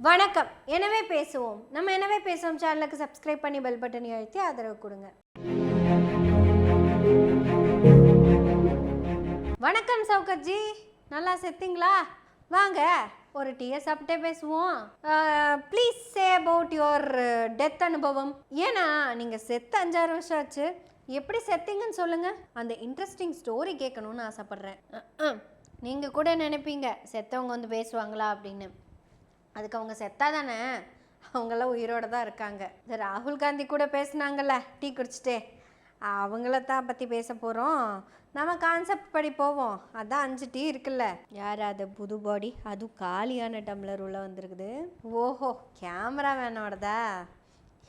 வணக்கம். எனவே பேசுவோம். நம்ம எனவே பேசுவோம் சேனலுக்கு சப்ஸ்கிரைப் பண்ணி பெல் பட்டனை அழுத்தி ஆதரவு கொடுங்க. வணக்கம் சௌகத்ஜி, நல்லா செத்தீங்களா? வாங்க ஒரு டீயை சாப்பிட்டே பேசுவோம். Please say about your death அனுபவம். ஏன்னா நீங்கள் செத்து 5-6 வருஷம் ஆச்சு. எப்படி செத்தீங்கன்னு சொல்லுங்கள். அந்த இன்ட்ரெஸ்டிங் ஸ்டோரி கேட்கணும்னு ஆசைப்பட்றேன். நீங்கள் கூட நினைப்பீங்க செத்தவங்க வந்து பேசுவாங்களா அப்படின்னு. அதுக்கு அவங்க செத்தா தானே, அவங்களாம் உயிரோடு தான் இருக்காங்க. இந்த ராகுல் காந்தி கூட பேசுனாங்கல்ல டீ குடிச்சிட்டே, அவங்கள தான் பற்றி பேச போகிறோம். நம்ம கான்செப்ட் படி போவோம். அதான் 5 டீ இருக்குல்ல, யார் அது புது பாடி, அதுவும் காலியான டம்ளர் உள்ள வந்துருக்குது. ஓஹோ, கேமரா வேனோடதா?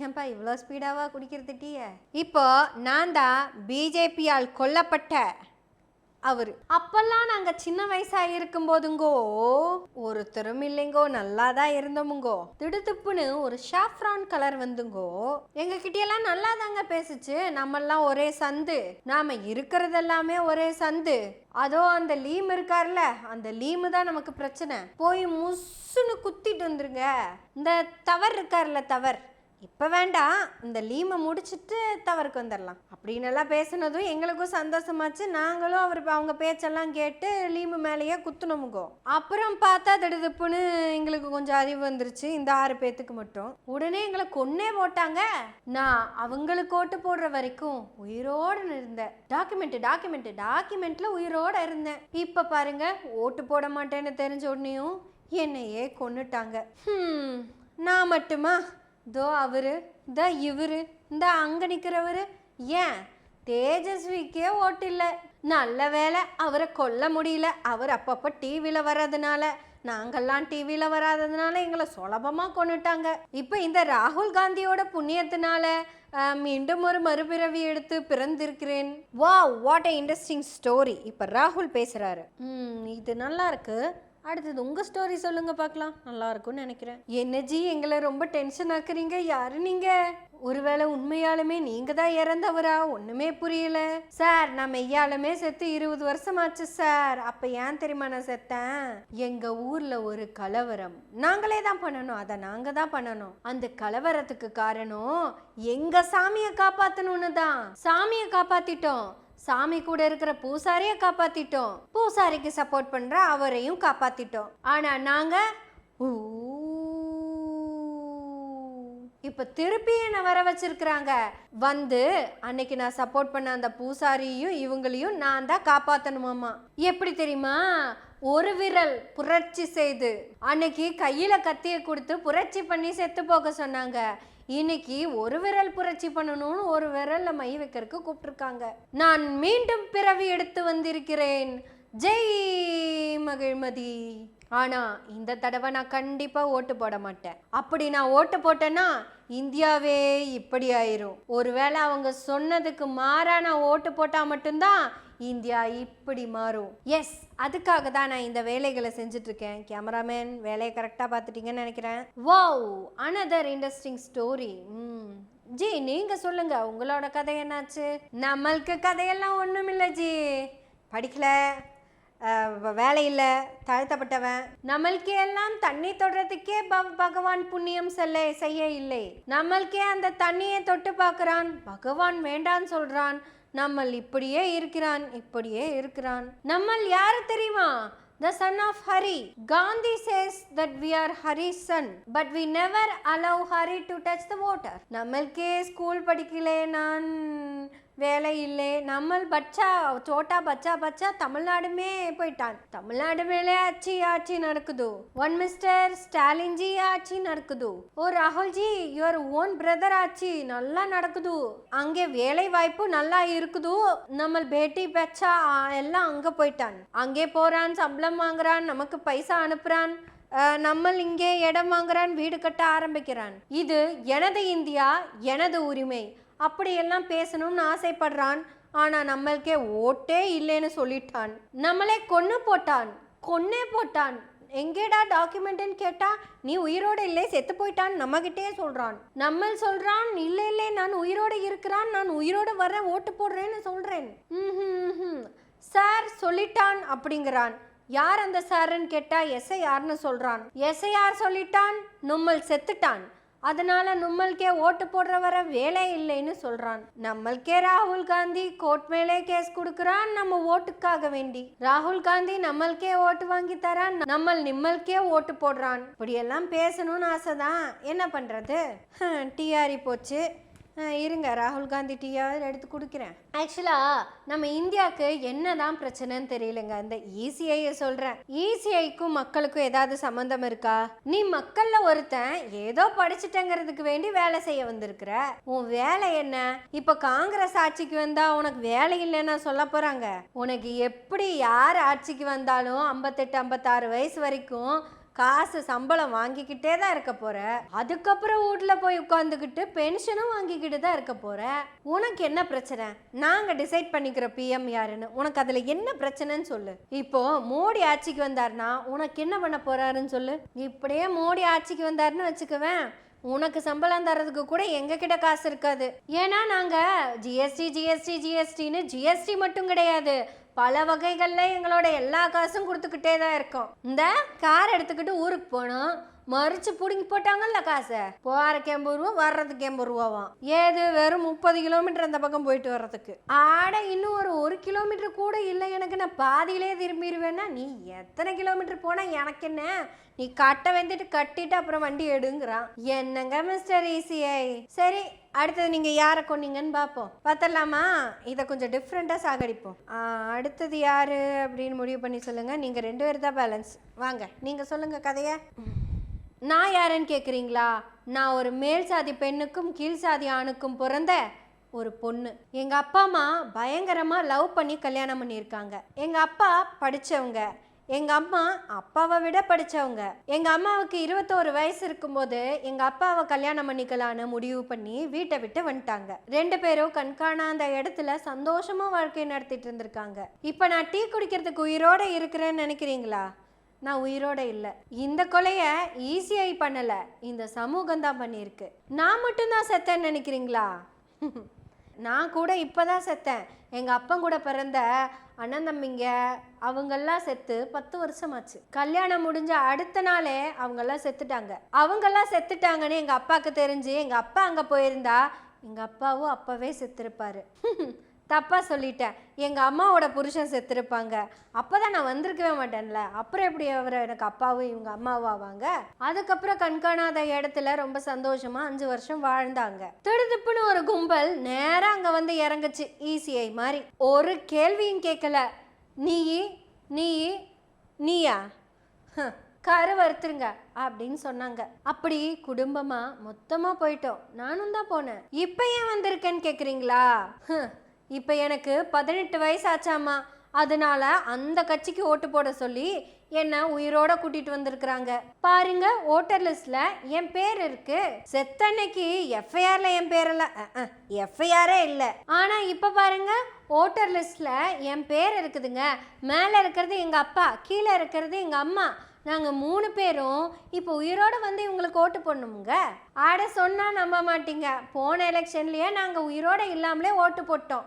ஏன்பா இவ்வளோ ஸ்பீடாவா குடிக்கிறது டீயை? இப்போ நான் தான் பிஜேபியால் கொல்லப்பட்ட அவர். அப்பெல்லாம் நாங்கள் சின்ன வயசாக இருக்கும் போதுங்கோ ஒருத்தரும் இல்லைங்கோ, நல்லா தான் இருந்தோமுங்கோ. திடுத்துப்புன்னு ஒரு ஷாஃப்ரான் கலர் வந்துங்கோ எங்ககிட்டயெல்லாம் நல்லா தாங்க பேசுச்சு. நம்மெல்லாம் ஒரே சந்து, நாம இருக்கிறது எல்லாமே ஒரே சந்து. அதோ அந்த லீம் இருக்கார்ல, அந்த லீமு தான் நமக்கு பிரச்சனை. போய் முசுன்னு குத்திட்டு வந்துருங்க. இந்த தவறு இருக்கார்ல, தவறு இப்போ வேண்டாம், இந்த லீமை முடிச்சுட்டு தவறுக்கு வந்துடலாம் அப்படின்னு எல்லாம் பேசுனதும் எங்களுக்கும் சந்தோஷமாச்சு. நாங்களும் அவங்க பேச்செல்லாம் கேட்டு லீமு மேலேயே குத்துனோமுங்கோ. அப்புறம் பார்த்தா திடுதுப்புன்னு எங்களுக்கு கொஞ்சம் அறிவு வந்துருச்சு, இந்த 6 பேத்துக்கு மட்டும். உடனே எங்களை கொன்னே போட்டாங்க. நான் அவங்களுக்கு ஓட்டு போடுற வரைக்கும் உயிரோடு இருந்தேன். டாக்குமெண்ட்ல உயிரோட இருந்தேன். இப்போ பாருங்க, ஓட்டு போட மாட்டேன்னு தெரிஞ்ச உடனேயும் என்னையே கொன்னுட்டாங்க. நான் மட்டுமா? தோ அவரு, இந்த இவரு, இந்த அங்க நிக்கிறவரு, ஏன் தேஜஸ்விக்கே ஓட்டு இல்லை. நல்ல வேலை அவரை கொல்ல முடியல. அவர் அப்பப்போ டிவியில் வர்றதுனால, நாங்கள்லாம் டிவியில் வராததுனால எங்களை சுலபமாக கொண்டுட்டாங்க. இப்போ இந்த ராகுல் காந்தியோட புண்ணியத்தினால மீண்டும் ஒரு மறுபிறவி எடுத்து பிறந்திருக்கிறேன். Wow, what a interesting story. இப்போ ராகுல் பேசுகிறாரு. இது நல்லா இருக்கு. அடுத்தது உங்கள் ஸ்டோரி சொல்லுங்க பார்க்கலாம். நல்லா இருக்கும்னு நினைக்கிறேன். என்னஜி எங்களை ரொம்ப டென்ஷன் ஆக்குறீங்க. யாரு நீங்கள்? ஒருவேளை உண்மையாலுமே நீங்கள் தான் இறந்தவரா? ஒன்றுமே புரியல சார். நான் மெய்யாலுமே செத்து 20 வருஷம் ஆச்சு சார். அப்போ ஏன் தெரியுமா நான் செத்தேன்? எங்கள் ஊரில் ஒரு கலவரம். நாங்களே தான் பண்ணணும், அதை நாங்கள் தான் பண்ணணும். அந்த கலவரத்துக்கு காரணம் எங்கள் சாமியை காப்பாற்றணும்னு தான். சாமியை காப்பாற்றிட்டோம், சாமி கூட இருக்கிற பூசாரியை காப்பாத்திட்டோம், பூசாரிக்கு சப்போர்ட் பண்ற அவரையும் காப்பாத்திட்டோம். ஆனா நாங்க இப்ப திருப்பி என்ன வர வச்சிருக்கிறாங்க. வந்து அன்னைக்கு நான் சப்போர்ட் பண்ண அந்த பூசாரியையும் இவங்களையும் நான் தான் காப்பாத்தணுமாமா. எப்படி தெரியுமா? ஒரு விரல் புரட்சி செய்து அன்னைக்கு கையில கத்திய கொடுத்து புரட்சி பண்ணி செத்து போக சொன்னாங்க. இன்னைக்கு ஒரு விரல் புரட்சி பண்ணணும்னு ஒரு விரல்ல மை வைக்கிறதுக்கு கூப்பிட்டுருக்காங்க. நான் மீண்டும் பிறவி எடுத்து வந்திருக்கிறேன். ஜெய் மகிழ்மதி. ஆனா இந்த தடவை நான் கண்டிப்பா ஓட்டு போட மாட்டேன். அப்படி நான் ஓட்டு போட்டேன்னா இந்தியாவே இப்படி ஆயிரும். ஒருவேளை அவங்க சொன்னதுக்கு மாறா நான் ஓட்டு போட்டா மட்டும்தான் இந்தியா இப்படி மாறும். எஸ், அதுக்காக தான் நான் இந்த வேலைகளை செஞ்சுட்டு இருக்கேன். கேமராமேன் வேலையை கரெக்டாக பார்த்துட்டீங்கன்னு நினைக்கிறேன். Wow, another interesting story. G நீங்க சொல்லுங்க, உங்களோட கதை என்னாச்சு? நம்மளுக்கு கதையெல்லாம் ஒன்றும் இல்லை ஜி. படிக்கல, வேலை இல்லை, தாழ்த்தப்பட்டவன். நம்மளுக்கே எல்லாம் தண்ணி தொடுறதுக்கே பகவான் புண்ணியம் செய்ய இல்லை. நம்மளுக்கே அந்த தண்ணியை தொட்டு பார்க்குறான், பகவான் வேண்டான்னு சொல்றான். நம்மள் இப்படியே இருக்கிறான். நம்மள் யாரு தெரியுமா? The son of Hari. Gandhi says that we are Hari's son, but we never allow Hari to touch the water. நம்மளுக்கே ஸ்கூல் படிக்கலே, நான் வேலை இல்லை. நம்ம சோட்டா பச்சா தமிழ்நாடுமே போயிட்டான். தமிழ்நாடு மேலே ஆட்சி நடக்குது. ஒன் மிஸ்டர் ஸ்டாலின்ஜி ஆட்சி நடக்குது. ஓ ராகுல்ஜி, யுவர் ஓன் பிரதர் ஆட்சி நல்லா நடக்குது. அங்கே வேலை வாய்ப்பு நல்லா இருக்குது. நம்ம பேட்டி பச்சா எல்லாம் அங்கே போயிட்டான். அங்கே போறான், சம்பளம் வாங்குறான், நமக்கு பைசா அனுப்புறான். நம்ம இங்கே இடம் வாங்குறான், வீடு கட்ட ஆரம்பிக்கிறான். இது எனது இந்தியா, எனது உரிமை அப்படியெல்லாம் பேசணும்னு ஆசைப்படுறான். ஆனா நம்மளுக்கே ஓட்டே இல்லைன்னு சொல்லிட்டான். நம்மளே கொன்னே போட்டான். எங்கேடா டாக்குமெண்ட்னு கேட்டா நீ உயிரோட இல்லை, செத்து போயிட்டான் நம்மகிட்டே சொல்றான். நம்ம சொல்றான் இல்லை நான் உயிரோட இருக்கிறான், நான் உயிரோட வர்றேன், ஓட்டு போடுறேன்னு சொல்றேன். சார் சொல்லிட்டான் அப்படிங்கிறான். யார் அந்த சாருன்னு கேட்டா எஸ்ஐஆர்னு சொல்றான். எஸ்ஐஆர் சொல்லிட்டான், நும்மல் செத்துட்டான். அதனால நம்மளுக்கே ஓட்டு போடுற வர வேலை இல்லைன்னு சொல்றான். நம்மளுக்கே ராகுல் காந்தி கோர்ட் மேலே கேஸ் கொடுக்கறான் நம்ம ஓட்டுக்காக வேண்டி. ராகுல் காந்தி நம்மளுக்கே ஓட்டு வாங்கி தரான், நம்மளுக்கே ஓட்டு போடுறான். இப்படியெல்லாம் பேசணும்னு ஆசைதான், என்ன பண்றது? டிஆரி போச்சு. இருங்க, ராகுல் காந்தி டீயாவது எடுத்து குடிக்கிறேன். ஆக்சுவலாக நம்ம இந்தியாவுக்கு என்னதான் பிரச்சனைன்னு தெரியலங்க. இந்த இசிஐயை சொல்கிறேன். இசிஐக்கும் மக்களுக்கும் ஏதாவது சம்மந்தம் இருக்கா? நீ மக்களில் ஒருத்தன் ஏதோ படிச்சுட்டேங்கிறதுக்கு வேண்டி வேலை செய்ய வந்திருக்கிற. உன் வேலை என்ன? இப்போ காங்கிரஸ் ஆட்சிக்கு வந்தா உனக்கு வேலை இல்லைன்னா சொல்ல போகிறாங்க. உனக்கு எப்படி யார் ஆட்சிக்கு வந்தாலும் 58 56 வயசு வரைக்கும் காசு சம்பளம் வாங்கிக்கிட்டே தான் இருக்க போற. அதுக்கப்புறம் வீட்டில் போய் உட்காந்துக்கிட்டு பென்ஷனும் வாங்கிக்கிட்டு தான் இருக்க போற. உனக்கு என்ன பிரச்சனை? நாங்கள் டிசைட் பண்ணிக்கிற பிஎம் யாருன்னு. உனக்கு அதில் என்ன பிரச்சனைன்னு சொல்லு. இப்போ மோடி ஆட்சிக்கு வந்தாருன்னா உனக்கு என்ன பண்ண போறாருன்னு சொல்லு. இப்படியே மோடி ஆட்சிக்கு வந்தாருன்னு வச்சுக்குவேன், உனக்கு சம்பளம் தரதுக்கு கூட எங்ககிட்ட காசு இருக்காது. ஏன்னா நாங்கள் ஜிஎஸ்டின்னு ஜிஎஸ்டி மட்டும் கிடையாது, பல வகைகளில் எங்களோட எல்லா காசும் கொடுத்துக்கிட்டே தான் இருக்கோம். இந்த கார் எடுத்துக்கிட்டு ஊருக்கு போனோம், மறிச்சு பிடுங்கி போட்டாங்கல்ல காசை. போறதுக்கு 80 ரூபா, வர்றதுக்கு 80 ரூபாவாம். ஏது வெறும் 30 கிலோமீட்டர் அந்த பக்கம் போயிட்டு வர்றதுக்கு. ஆட இன்னும் ஒரு 1 கிலோமீட்டர் கூட இல்லை எனக்கு, நான் பாதியிலே திரும்பிடுவேன்னா நீ எத்தனை கிலோமீட்டர் போனா எனக்கு என்ன? நீ கட்ட வந்துட்டு கட்டிட்டு அப்புறம் வண்டி எடுங்கிறான். என்னங்க மிஸ்டர் இசிஐ? சரி, அடுத்தது நீங்கள் யாரை கொன்னீங்கன்னு பார்ப்போம். பார்த்துடலாமா? இதை கொஞ்சம் டிஃப்ரெண்ட்டாக சாகடிப்போம். அடுத்தது யார் அப்படின்னு முடிவு பண்ணி சொல்லுங்கள். நீங்கள் 2 பேர் தான் பேலன்ஸ். வாங்க, நீங்கள் சொல்லுங்கள் கதையை. நான் யாருன்னு கேட்குறீங்களா? நான் ஒரு மேல் சாதி பெண்ணுக்கும் கீழ் சாதி ஆணுக்கும் பிறந்த ஒரு பொண்ணு. எங்கள் அப்பா அம்மா பயங்கரமாக லவ் பண்ணி கல்யாணம் பண்ணியிருக்காங்க. எங்கள் அப்பா படித்தவங்க, எங்கள் அம்மா அப்பாவை விட படித்தவங்க. எங்கள் அம்மாவுக்கு 21 வயசு இருக்கும்போது எங்கள் அப்பாவை கல்யாணம் பண்ணிக்கலான்னு முடிவு பண்ணி வீட்டை விட்டு வந்துட்டாங்க. 2 பேரும் கண்காணாத இடத்துல சந்தோஷமாக வாழ்க்கை நடத்திட்டு இருந்திருக்காங்க. இப்போ நான் டீ குடிக்கிறதுக்கு உயிரோடு இருக்கிறேன்னு நினைக்கிறீங்களா? நான் உயிரோட இல்லை. இந்த கொலையை இசிஐ பண்ணலை, இந்த சமூகம் தான் பண்ணியிருக்கு. நான் மட்டும்தான் செத்தேன்னு நினைக்கிறீங்களா? நான் கூட இப்போ தான் செத்தேன். எங்கள் அப்பா கூட பிறந்த அண்ணன் தம்பிங்க அவங்கெல்லாம் செத்து 10 வருஷமாச்சு. கல்யாணம் முடிஞ்ச அடுத்த நாளே அவங்கெல்லாம் செத்துட்டாங்க. அவங்கெல்லாம் செத்துட்டாங்கன்னு எங்கள் அப்பாவுக்கு தெரிஞ்சு எங்கள் அப்பா அங்கே போயிருந்தா எங்கள் அப்பாவும் அப்போவே செத்துருப்பாரு. தப்பாக சொல்லிட்டேன், எங்கள் அம்மாவோட புருஷன் செத்துருப்பாங்க. அப்போ தான் நான் வந்திருக்கவே மாட்டேன்ல. அப்புறம் எப்படி அவர் எனக்கு அப்பாவும் இவங்க அம்மாவும் ஆவாங்க? அதுக்கப்புறம் கண்காணாத இடத்துல ரொம்ப சந்தோஷமாக 5 வருஷம் வாழ்ந்தாங்க. திடுதிப்புன்னு ஒரு கும்பல் நேராக அங்கே வந்து இறங்குச்சு, இசிஐ மாதிரி. ஒரு கேள்வியும் கேட்கல. நீயா கரு வறுத்துருங்க அப்படின்னு சொன்னாங்க. அப்படி குடும்பமாக மொத்தமாக போயிட்டோம். நானும் தான் போனேன். இப்போ ஏன் வந்திருக்கேன்னு கேட்குறீங்களா? இப்போ எனக்கு 18 வயசு ஆச்சாமா. அதனால அந்த கட்சிக்கு ஓட்டு போட சொல்லி என்ன உயிரோட கூட்டிட்டு வந்திருக்கிறாங்க. பாருங்க, ஓட்டர் லிஸ்ட்ல என் பேர் இருக்கு. செத்தன்னைக்கு எஃப்ஐஆர்ல என் பேர்ல எஃப்ஐஆரே இல்லை. ஆனா இப்ப பாருங்க, ஓட்டர் லிஸ்ட்ல என் பேர் இருக்குதுங்க. மேல இருக்கிறது எங்க அப்பா, கீழே இருக்கிறது எங்க அம்மா. நாங்கள் 3 பேரும் இப்போ உயிரோடு வந்து இவங்களுக்கு ஓட்டு போடணுமுங்க. ஆட சொன்னால் நம்ப மாட்டீங்க, போன எலெக்ஷன்லேயே நாங்கள் உயிரோடு இல்லாமலே ஓட்டு போட்டோம்.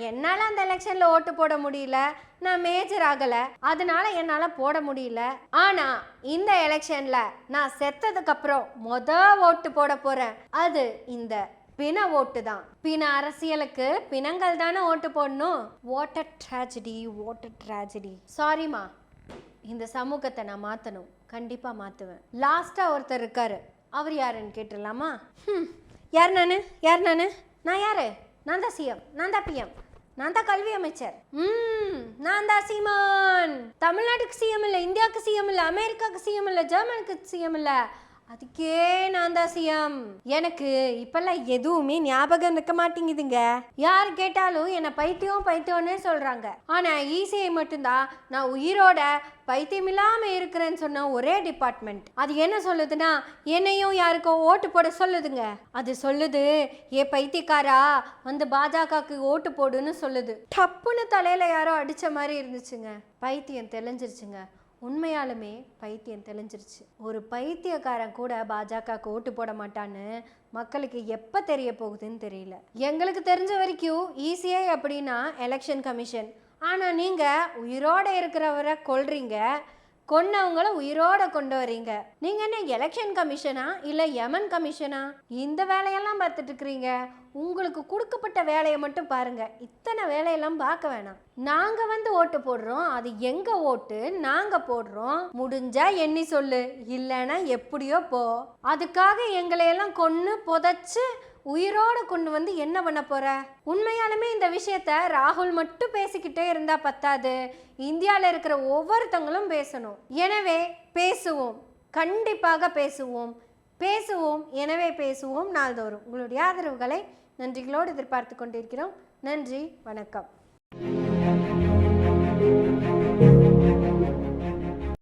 என்னால் அந்த எலெக்ஷனில் ஓட்டு போட முடியல, நான் மேஜர் ஆகலை, அதனால என்னால் போட முடியல. ஆனால் இந்த எலெக்ஷனில் நான் செத்ததுக்கப்புறம் ஓட்டு போட போகிறேன். அது இந்த பிண ஓட்டு தான். பிண அரசியலுக்கு பிணங்கள் தானே ஓட்டு போடணும். What a tragedy. சாரிம்மா, இந்த சமூகத்தை நான் மாற்றணும், கண்டிப்பாக மாற்றுவேன். லாஸ்ட்டாக ஒருத்தர் இருக்காரு, அவர் யாருன்னு கேட்டுடலாமா? யார் நான்? நான் யாரு? நான் தான் சிஎம், நான் தான் பிஎம், நான் தான் கல்வி அமைச்சர். நான் தான் சீமான். தமிழ்நாட்டுக்கு சிஎம் இல்லை, இந்தியாவுக்கு சிஎம் இல்லை, அமெரிக்காவுக்கு சிஎம் இல்லை, ஜெர்மனுக்கு சிஎம் இல்லை, அதுக்கே நான் தான் சிஎம். எனக்கு இப்பெல்லாம் எதுவுமே ஞாபகம் இருக்க மாட்டேங்குதுங்க. யார் கேட்டாலும் என்னை பைத்தியம்னே சொல்றாங்க. ஆனா இசிஐ மட்டும்தான் நான் உயிரோட பைத்தியம் இல்லாம இருக்கிறேன்னு சொன்ன ஒரே டிபார்ட்மெண்ட். அது என்ன சொல்லுதுன்னா, என்னையும் யாருக்கோ ஓட்டு போட சொல்லுதுங்க. அது சொல்லுது, ஏ பைத்தியக்காரா வந்து பாஜகவுக்கு ஓட்டு போடுன்னு சொல்லுது. டப்புன்னு தலையில யாரோ அடிச்ச மாதிரி இருந்துச்சுங்க. பைத்தியம் தெளிஞ்சிருச்சுங்க. உண்மையாலுமே பைத்தியம் தெளிஞ்சிருச்சு. ஒரு பைத்தியக்காரன் கூட பாஜகவுக்கு ஓட்டு போட மாட்டான்னு மக்களுக்கு எப்போ தெரிய போகுதுன்னு தெரியல. எங்களுக்கு தெரிஞ்ச வரைக்கும் இசிஐ அப்படின்னா எலெக்ஷன் கமிஷன். ஆனால் நீங்கள் உயிரோடு இருக்கிறவரை கொல்றீங்க, கொன்னவங்கள உயிரோட கொண்டு வரீங்க. நீங்க என்ன எலெக்ஷன் கமிஷனா இல்லை யமன் கமிஷனா? இந்த வேலையெல்லாம் பார்த்துட்டு இருக்கிறீங்க. உங்களுக்கு கொடுக்கப்பட்ட வேலையை மட்டும் பாருங்க. இத்தனை வேலையெல்லாம் பார்க்க வேணாம். நாங்க வந்து ஓட்டு போடுறோம், அது எங்க ஓட்டு, நாங்க போடுறோம். முடிஞ்சா எண்ணி சொல்லு, இல்லைன்னா எப்படியோ போ. அதுக்காக எங்களையெல்லாம் கொன்று புதைச்சு உயிரோட கொண்டு வந்து என்ன பண்ண போற? உண்மையாலுமே இந்த விஷயத்த ராகுல் மட்டும் பேசிக்கிட்டே இருந்தா பத்தாது, இந்தியாவில் இருக்கிற ஒவ்வொருத்தங்களும் பேசணும். எனவே பேசுவோம், கண்டிப்பாக பேசுவோம், பேசுவோம். எனவே பேசுவோம் நாள்தோறும். உங்களுடைய ஆதரவுகளை நன்றிகளோடு எதிர்பார்த்து கொண்டிருக்கிறோம். நன்றி, வணக்கம்.